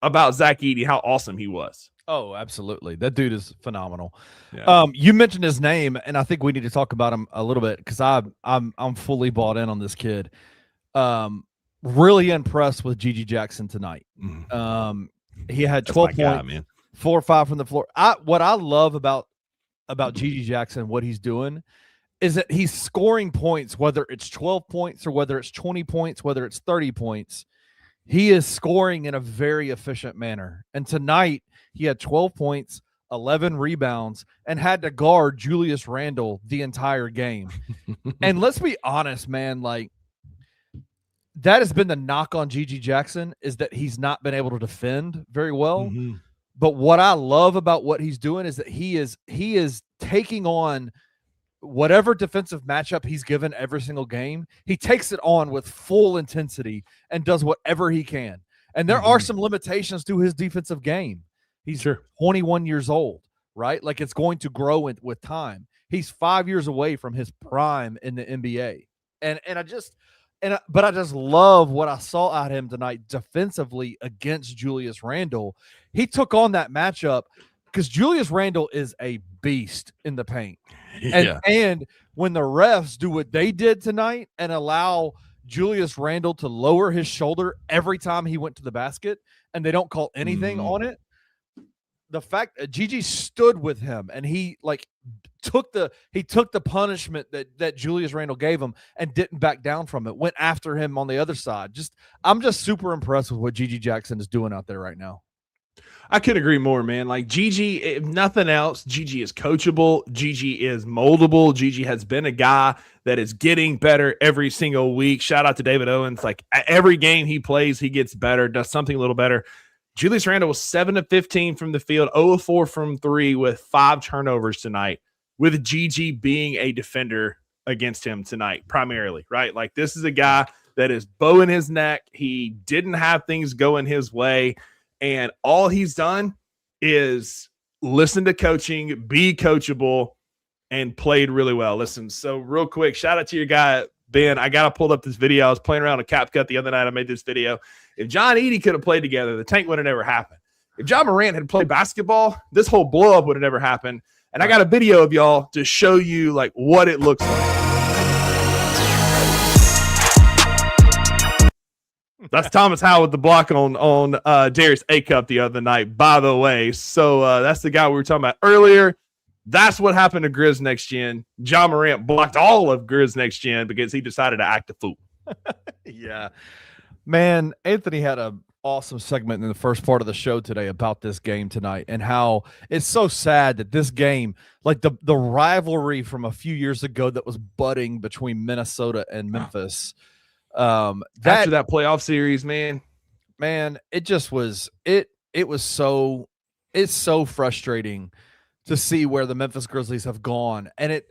about Zach Edey, how awesome he was. Oh, absolutely. That dude is phenomenal. Yeah. You mentioned his name, and I think we need to talk about him a little bit because I'm fully bought in on this kid. Really impressed with Gigi Jackson tonight. He had 12 points, 4 or 5 from the floor. What I love about Gigi Jackson, what he's doing, is that he's scoring points, whether it's 12 points or whether it's 20 points, whether it's 30 points. He is scoring in a very efficient manner. And tonight, he had 12 points, 11 rebounds, and had to guard Julius Randle the entire game. And let's be honest, man, like that has been the knock on Gigi Jackson is that he's not been able to defend very well. But what I love about what he's doing is that he is taking on whatever defensive matchup he's given every single game. He takes it on with full intensity and does whatever he can. And there are some limitations to his defensive game. He's 21 years old, right? Like it's going to grow with time. He's 5 years away from his prime in the NBA. But I just love what I saw out of him tonight defensively against Julius Randle. He took on that matchup because Julius Randle is a beast in the paint. And when the refs do what they did tonight and allow Julius Randle to lower his shoulder every time he went to the basket and they don't call anything on it, the fact that Gigi stood with him and he took the punishment that Julius Randle gave him and didn't back down from it, went after him on the other side. I'm just super impressed with what Gigi Jackson is doing out there right now. I couldn't agree more, man. Like Gigi, if nothing else, Gigi is coachable. Gigi is moldable. Gigi has been a guy that is getting better every single week. Shout out to David Owens. Like every game he plays, he gets better, does something a little better. Julius Randle was 7 of 15 from the field, 0 of 4 from 3 with 5 turnovers tonight, with Gigi being a defender against him tonight, primarily, right? Like this is a guy that is bow in his neck. He didn't have things going his way. And all he's done is listen to coaching, be coachable, and played really well. Listen, so real quick, shout out to your guy, Ben. I got to pull up this video. I was playing around with CapCut the other night. I made this video. If John Edey could have played together, the tank would have never happened. If John Morant had played basketball, this whole blow up would have never happened. And I got a video of y'all to show you like what it looks like. That's Thomas Howell with the block on Darius A-Cup the other night, by the way. So that's the guy we were talking about earlier. That's what happened to Grizz Next Gen. John Morant blocked all of Grizz Next Gen because he decided to act a fool. Yeah. Man, Anthony had an awesome segment in the first part of the show today about this game tonight and how it's so sad that this game, like the rivalry from a few years ago that was budding between Minnesota and Memphis, after that playoff series, man, it just was it's so frustrating to see where the Memphis Grizzlies have gone, and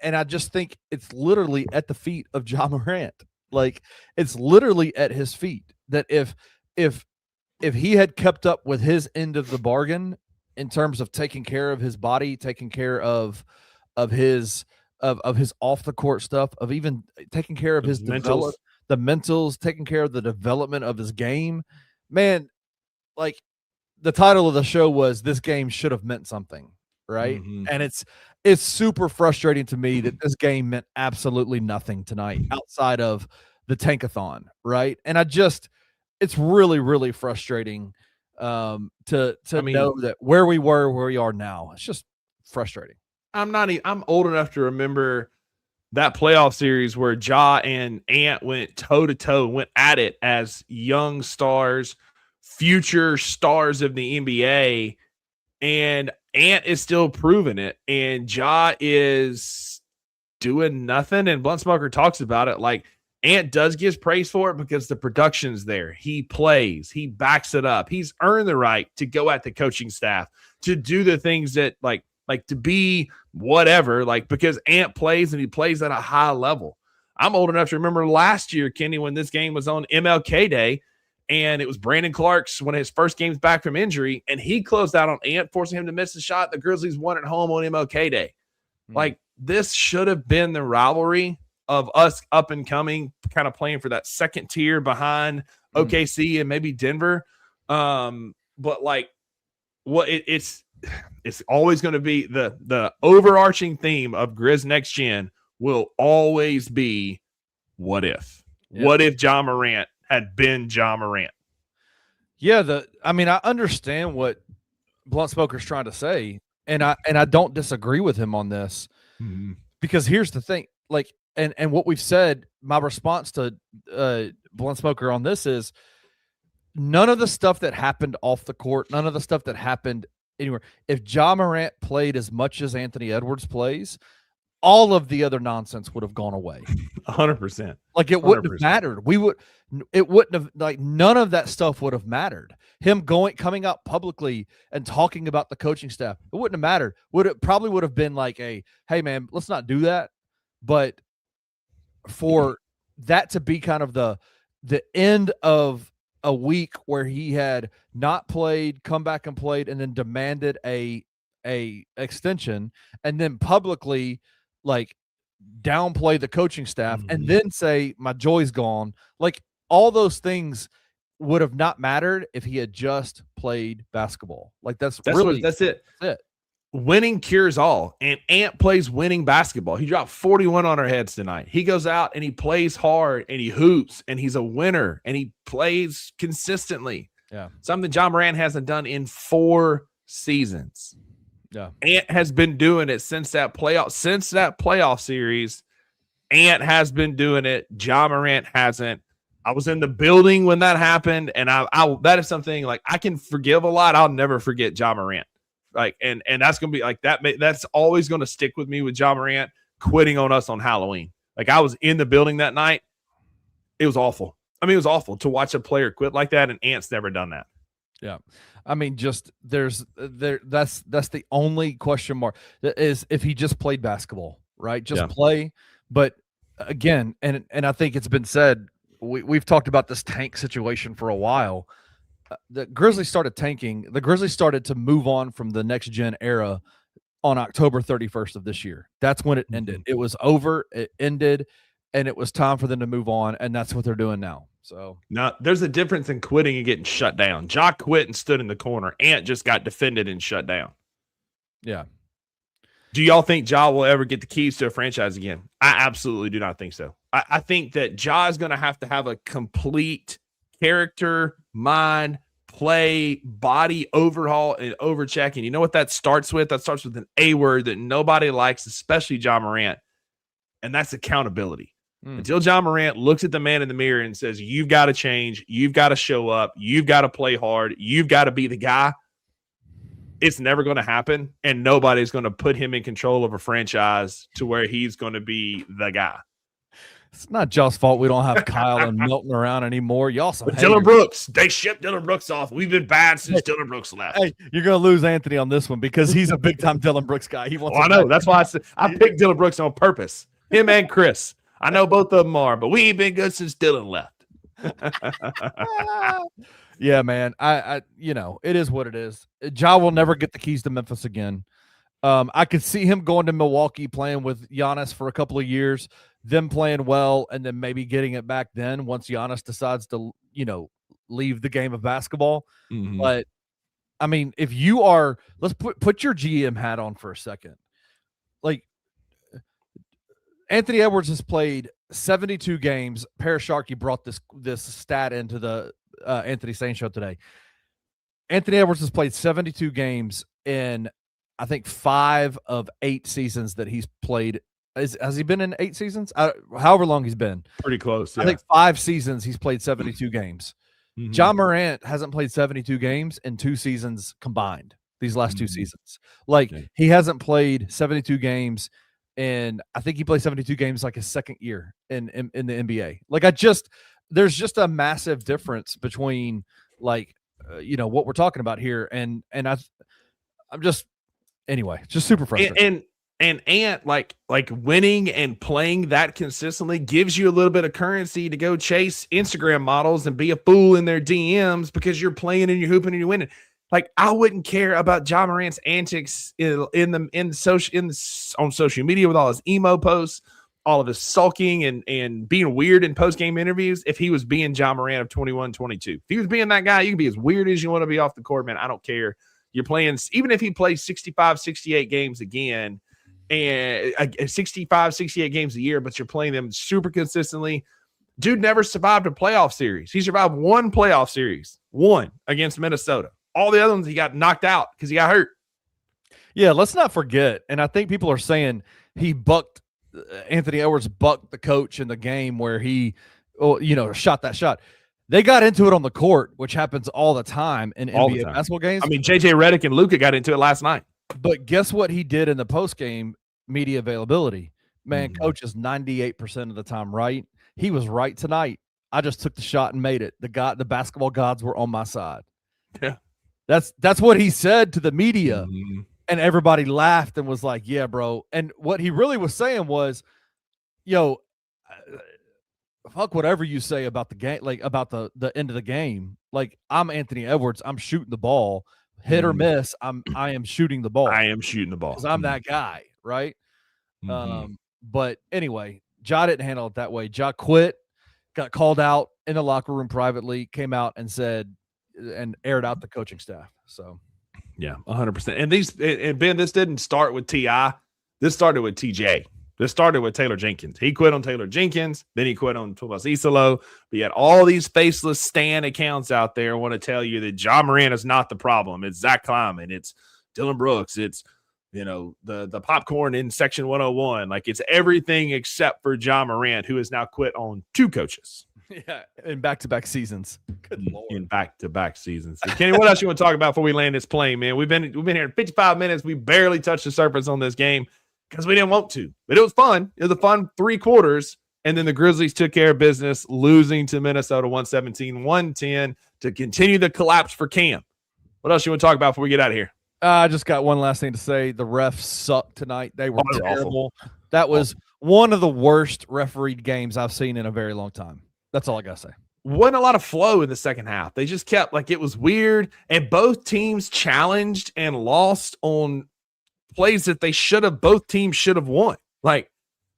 I just think it's literally at the feet of Ja Morant. Like it's literally at his feet. That if he had kept up with his end of the bargain in terms of taking care of his body, taking care of his off the court stuff, of even taking care of his the mentals, taking care of the development of his game, man, like the title of the show was "This Game Should Have Meant Something," right? And it's super frustrating to me that this game meant absolutely nothing tonight outside of the tankathon, right? And it's really, really frustrating to know that where we were, where we are now. It's just frustrating. I'm old enough to remember that playoff series where Ja and Ant went toe-to-toe, went at it as young stars, future stars of the NBA, and Ant is still proving it, and Ja is doing nothing, and Blunt Smoker talks about it. Like, Ant does get praise for it because the production's there. He plays. He backs it up. He's earned the right to go at the coaching staff, to do the things that, like to be whatever, like because Ant plays and he plays at a high level. I'm old enough to remember last year, Kenny, when this game was on MLK Day, and it was Brandon Clark's one of his first games back from injury, and he closed out on Ant, forcing him to miss the shot. The Grizzlies won at home on MLK Day. Like, this should have been the rivalry of us up and coming, kind of playing for that second tier behind OKC and maybe Denver. But like, what it's always going to be the overarching theme of Grizz Next Gen will always be what if? Yeah. What if Ja Morant had been Ja Morant? Yeah, I understand what Blunt Smoker's trying to say, and I don't disagree with him on this, because here's the thing, like, and what we've said, my response to Blunt Smoker on this is none of the stuff that happened off the court, none of the stuff that happened anywhere. If Ja Morant played as much as Anthony Edwards plays, all of the other nonsense would have gone away. 100%. Like, it wouldn't have mattered. It wouldn't have, like, none of that stuff would have mattered. Him coming out publicly and talking about the coaching staff, it wouldn't have mattered. Probably would have been like hey man, let's not do that. But for that to be kind of the end of a week where he had not played, come back and played, and then demanded a extension, and then publicly like downplay the coaching staff, and then say my joy's gone. Like all those things would have not mattered if he had just played basketball. Like that's it. That's it. Winning cures all, and Ant plays winning basketball. He dropped 41 on our heads tonight. He goes out and he plays hard and he hoops and he's a winner and he plays consistently. Yeah. Something John Morant hasn't done in 4 seasons. Yeah. Ant has been doing it since that playoff series. Ant has been doing it. John Morant hasn't. I was in the building when that happened, and I that is something like I can forgive a lot. I'll never forget John Morant. Like, and that's gonna be like that. That's always gonna stick with me with John Morant quitting on us on Halloween. Like I was in the building that night. It was awful. I mean, it was awful to watch a player quit like that, and Ant's never done that. Yeah. I mean, just that's the only question mark is if he just played basketball, right? Just play. But again, and I think it's been said, we've talked about this tank situation for a while. The Grizzlies started tanking. The Grizzlies started to move on from the next gen era on October 31st of this year. That's when it ended. It was over. It ended, and it was time for them to move on. And that's what they're doing now. So now there's a difference in quitting and getting shut down. Jock quit and stood in the corner. Ant just got defended and shut down. Yeah. Do y'all think Ja will ever get the keys to a franchise again? I absolutely do not think so. I think that Ja is going to have a complete character, mind, play, body overhaul and overcheck. And you know what that starts with? That starts with an A word that nobody likes, especially John Morant, and that's accountability. Until John Morant looks at the man in the mirror and says, you've got to change, you've got to show up, you've got to play hard, you've got to be the guy, it's never going to happen, and nobody's going to put him in control of a franchise to where he's going to be the guy. It's not Josh's fault we don't have Kyle and Milton around anymore. Y'all some Dylan Brooks. They shipped Dylan Brooks off. We've been bad since Dylan Brooks left. Hey, you're going to lose Anthony on this one because he's a big-time Dylan Brooks guy. He wants. I know. That's why I picked Dylan Brooks on purpose. Him and Chris. I know both of them are, but we ain't been good since Dylan left. Yeah, man. I it is what it is. Ja will never get the keys to Memphis again. I could see him going to Milwaukee, playing with Giannis for a couple of years, them playing well, and then maybe getting it back then once Giannis decides to, leave the game of basketball. Mm-hmm. But I mean, if you are, let's put your GM hat on for a second. Like, Anthony Edwards has played 72 games. Paris Sharkey brought this stat into the Anthony Sain show today. Anthony Edwards has played 72 games in, I think, 5 of 8 seasons that he's played. Has he been in 8 seasons? However long he's been. Pretty close. Yeah. I think 5 seasons he's played 72 games. Mm-hmm. John Morant hasn't played 72 games in 2 seasons combined, these last 2 seasons. Like, he hasn't played 72 games, and I think he played 72 games like his second year in the NBA. Like, there's just a massive difference between, like, what we're talking about here. And I'm just, anyway, just super frustrating. And Ant, like winning and playing that consistently gives you a little bit of currency to go chase Instagram models and be a fool in their DMs because you're playing and you're hooping and you're winning. Like, I wouldn't care about John Morant's antics on social media with all his emo posts, all of his sulking and being weird in post-game interviews if he was being John Morant of 21-22. If he was being that guy, you can be as weird as you want to be off the court, man. I don't care. You're playing, even if he plays 65, 68 games again, and 65, 68 games a year, but you're playing them super consistently. Dude never survived a playoff series. He survived 1 playoff series, 1 against Minnesota. All the other ones he got knocked out because he got hurt. Yeah, let's not forget, and I think people are saying Anthony Edwards bucked the coach in the game where he, shot that shot. They got into it on the court, which happens all the time in NBA basketball games. I mean, JJ Redick and Luka got into it last night. But guess what he did in the post-game media availability? Man, coach is 98% of the time right. He was right tonight. I just took the shot and made it. The basketball gods were on my side. Yeah. That's what he said to the media. Mm-hmm. And everybody laughed and was like, yeah, bro. And what he really was saying was, fuck whatever you say about the game, like about the end of the game. Like, I'm Anthony Edwards. I'm shooting the ball, hit or miss. I am shooting the ball. I am shooting the ball because I'm that guy, right? Mhm. But anyway, Ja didn't handle it that way. Ja quit, got called out in the locker room privately, came out and said and aired out the coaching staff. So Yeah, 100%. And Ben, this didn't start with T.I. This started with TJ. This started with Taylor Jenkins. He quit on Taylor Jenkins. Then he quit on Tomas Isolo. But you had all these faceless Stan accounts out there want to tell you that Ja Morant is not the problem. It's Zach Kleiman. It's Dylan Brooks. It's, the popcorn in section 101. Like, it's everything except for Ja Morant, who has now quit on 2 coaches. yeah, in back-to-back seasons. Good Lord. In back-to-back seasons. So, Kenny, what else you want to talk about before we land this plane, man? We've been here 55 minutes. We barely touched the surface on this game because we didn't want to. But it was fun. It was a fun 3 quarters. And then the Grizzlies took care of business, losing to Minnesota 117-110 to continue the collapse for Cam. What else you want to talk about before we get out of here? I just got one last thing to say. The refs sucked tonight. They were terrible. Awful. That was one of the worst refereed games I've seen in a very long time. That's all I got to say. Wasn't a lot of flow in the second half. They just kept, it was weird. And both teams challenged and lost on plays that both teams should have won.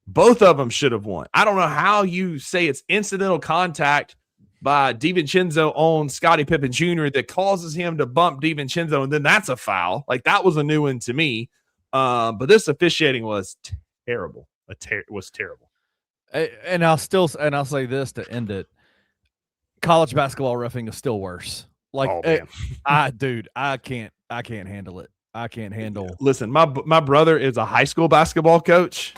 Both of them should have won. I don't know how you say it's incidental contact by DiVincenzo on Scottie Pippen Jr. that causes him to bump DiVincenzo, and then that's a foul. That was a new one to me. But this officiating was terrible. It was terrible. And I'll say this to end it. College basketball reffing is still worse. I can't handle it. I can't handle. Listen, my brother is a high school basketball coach.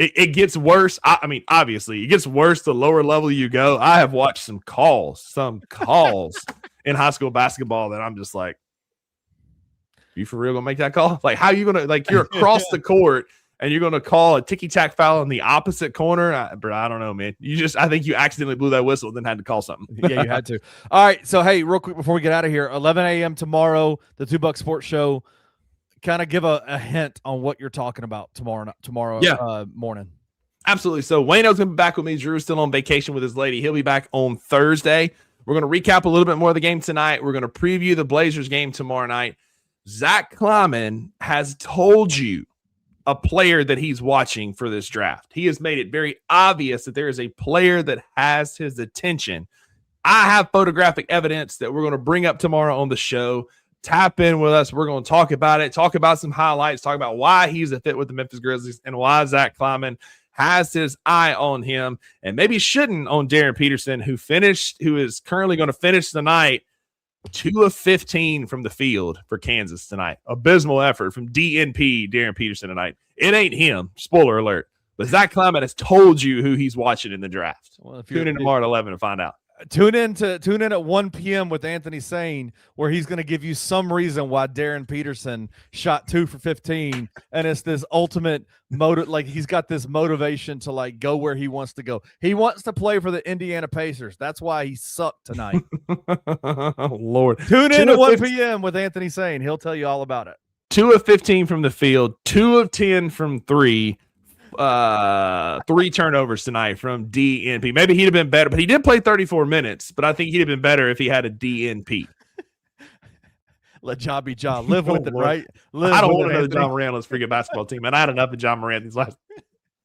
It gets worse. I mean, obviously, it gets worse the lower level you go. I have watched some calls in high school basketball that I'm just like, you for real gonna make that call? How are you gonna you're across the court and you're gonna call a ticky-tack foul in the opposite corner? I don't know, man. I think you accidentally blew that whistle, then had to call something. Yeah, you had to. All right, so hey, real quick before we get out of here, 11 a.m. tomorrow, the $2 Sports Show. Kind of give a hint on what you're talking about tomorrow morning. Absolutely. So Wayno's going to be back with me. Drew's still on vacation with his lady. He'll be back on Thursday. We're going to recap a little bit more of the game tonight. We're going to preview the Blazers game tomorrow night. Zach Kleiman has told you a player that he's watching for this draft. He has made it very obvious that there is a player that has his attention. I have photographic evidence that we're going to bring up tomorrow on the show. Tap in with us. We're going to talk about it, talk about some highlights, talk about why he's a fit with the Memphis Grizzlies and why Zach Kleiman has his eye on him and maybe shouldn't on Darren Peterson, who is currently going to finish the night 2 of 15 from the field for Kansas tonight. Abysmal effort from DNP Darren Peterson tonight. It ain't him. Spoiler alert. But Zach Kleiman has told you who he's watching in the draft. Well, tune in tomorrow at 11 to find out. Tune in at 1 p.m. with Anthony Sane, where he's going to give you some reason why Darren Peterson shot 2 for 15, and it's this ultimate he's got this motivation to go where he wants to go. He wants to play for the Indiana Pacers. That's why he sucked tonight. Oh, Lord. Tune in at 1 p.m. with Anthony Sane. He'll tell you all about it. 2 of 15 from the field, 2 of 10 from 3. 3 turnovers tonight from DNP. Maybe he'd have been better, but he did play 34 minutes. But I think he'd have been better if he had a DNP. Let Ja be Ja. Live with it, right? I don't want another John Morant freaking basketball team, man. I had enough of John Morant these last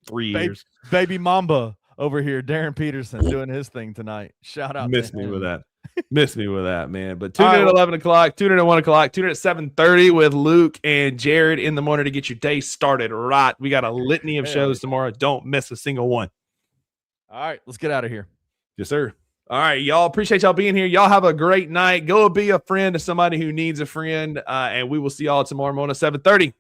3 years. Baby Mamba over here, Darren Peterson doing his thing tonight. Shout out. Miss me with that. Miss me with that, man. But tune in at 11 o'clock, tune in at 1 o'clock, tune in at 7:30 with Luke and Jared in the morning to get your day started right. We got a litany of shows tomorrow. Don't miss a single one. All right, let's get out of here. Yes, sir. All right, y'all. Appreciate y'all being here. Y'all have a great night. Go be a friend to somebody who needs a friend, and we will see y'all tomorrow morning at 7:30.